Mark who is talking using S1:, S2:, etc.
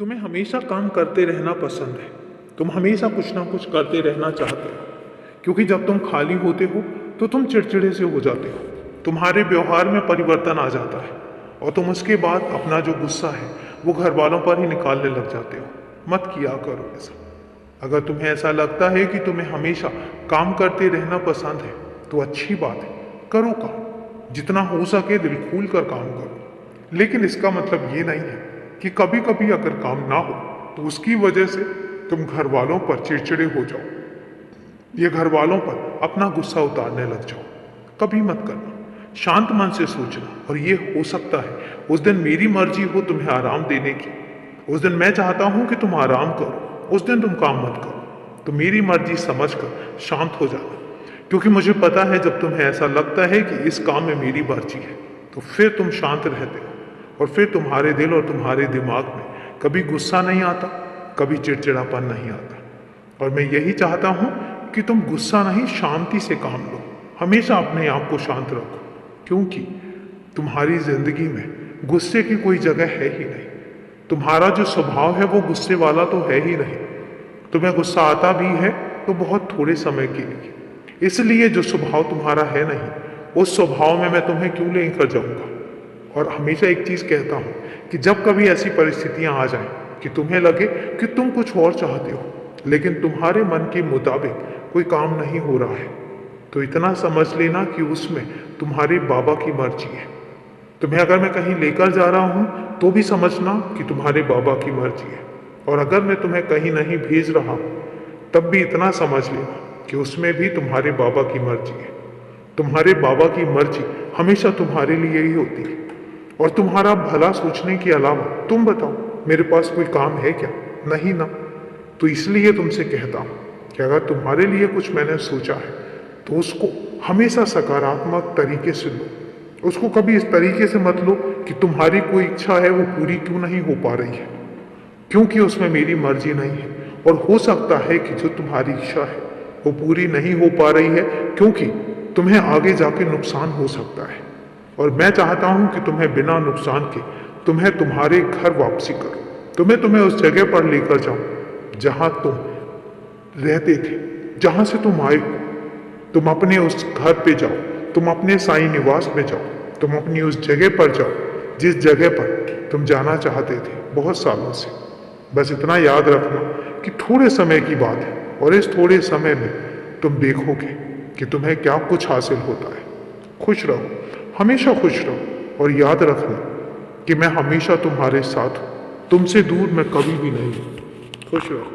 S1: तुम्हें हमेशा काम करते रहना पसंद है। तुम हमेशा कुछ ना कुछ करते रहना चाहते हो, क्योंकि जब तुम खाली होते हो तो तुम चिड़चिड़े से हो जाते हो। तुम्हारे व्यवहार में परिवर्तन आ जाता है और तुम उसके बाद अपना जो गुस्सा है वो घर वालों पर ही निकालने लग जाते हो। मत किया करो ऐसा। अगर तुम्हें ऐसा लगता है कि तुम्हें हमेशा काम करते रहना पसंद है तो अच्छी बात है, करो काम। जितना हो सके दिल खोल कर काम करो। लेकिन इसका मतलब ये नहीं है कि कभी कभी अगर काम ना हो तो उसकी वजह से तुम घर वालों पर चिड़चिड़े हो जाओ या घर वालों पर अपना गुस्सा उतारने लग जाओ। कभी मत करना। शांत मन से सोचना। और ये हो सकता है उस दिन मेरी मर्जी हो तुम्हें आराम देने की। उस दिन मैं चाहता हूं कि तुम आराम करो, उस दिन तुम काम मत करो। तो मेरी मर्जी समझकर शांत हो जाना, क्योंकि मुझे पता है जब तुम्हें ऐसा लगता है कि इस काम में मेरी मर्जी है तो फिर तुम शांत रहते हो और फिर तुम्हारे दिल और तुम्हारे दिमाग में कभी गुस्सा नहीं आता, कभी चिड़चिड़ापन नहीं आता। और मैं यही चाहता हूं कि तुम गुस्सा नहीं, शांति से काम लो। हमेशा अपने आप को शांत रखो, क्योंकि तुम्हारी जिंदगी में गुस्से की कोई जगह है ही नहीं। तुम्हारा जो स्वभाव है वो गुस्से वाला तो है ही नहीं। तुम्हें गुस्सा आता भी है तो बहुत थोड़े समय के लिए। इसलिए जो स्वभाव तुम्हारा है नहीं, उस स्वभाव में मैं तुम्हें क्यों लेकर जाऊंगा। और हमेशा एक चीज कहता हूं कि जब कभी ऐसी परिस्थितियां आ जाएं कि तुम्हें लगे कि तुम कुछ और चाहते हो लेकिन तुम्हारे मन के मुताबिक कोई काम नहीं हो रहा है, तो इतना समझ लेना कि उसमें तुम्हारे बाबा की मर्जी है। तुम्हें अगर मैं कहीं लेकर जा रहा हूं तो भी समझना कि तुम्हारे बाबा की मर्जी है। और अगर मैं तुम्हें कहीं नहीं भेज रहा तब भी इतना समझ लेना कि उसमें भी तुम्हारे बाबा की मर्जी है। तुम्हारे बाबा की मर्जी हमेशा तुम्हारे लिए ही होती है और तुम्हारा भला सोचने के अलावा। तुम बताओ, मेरे पास कोई काम है क्या? नहीं ना। तो इसलिए तुमसे कहता हूं कि अगर तुम्हारे लिए कुछ मैंने सोचा है तो उसको हमेशा सकारात्मक तरीके से लो। उसको कभी इस तरीके से मत लो कि तुम्हारी कोई इच्छा है वो पूरी क्यों नहीं हो पा रही है, क्योंकि उसमें मेरी मर्जी नहीं है। और हो सकता है कि जो तुम्हारी इच्छा है वो पूरी नहीं हो पा रही है क्योंकि तुम्हें आगे जाके नुकसान हो सकता है। और मैं चाहता हूं कि तुम्हें बिना नुकसान के तुम्हें तुम्हारे घर वापसी करो। तुम्हें उस जगह पर लेकर जाऊं जहां तुम रहते थे, जहां से तुम आए हो। तुम अपने उस घर पे जाओ, तुम अपने साईं निवास में जाओ, तुम अपनी उस जगह पर जाओ जिस जगह पर तुम जाना चाहते थे बहुत सालों से। बस इतना याद रखना कि थोड़े समय की बात है और इस थोड़े समय में तुम देखोगे कि तुम्हें क्या कुछ हासिल होता है। खुश रहो, हमेशा खुश रहो। और याद रखना कि मैं हमेशा तुम्हारे साथ हूं। तुमसे दूर मैं कभी भी नहीं हूं। खुश रहो।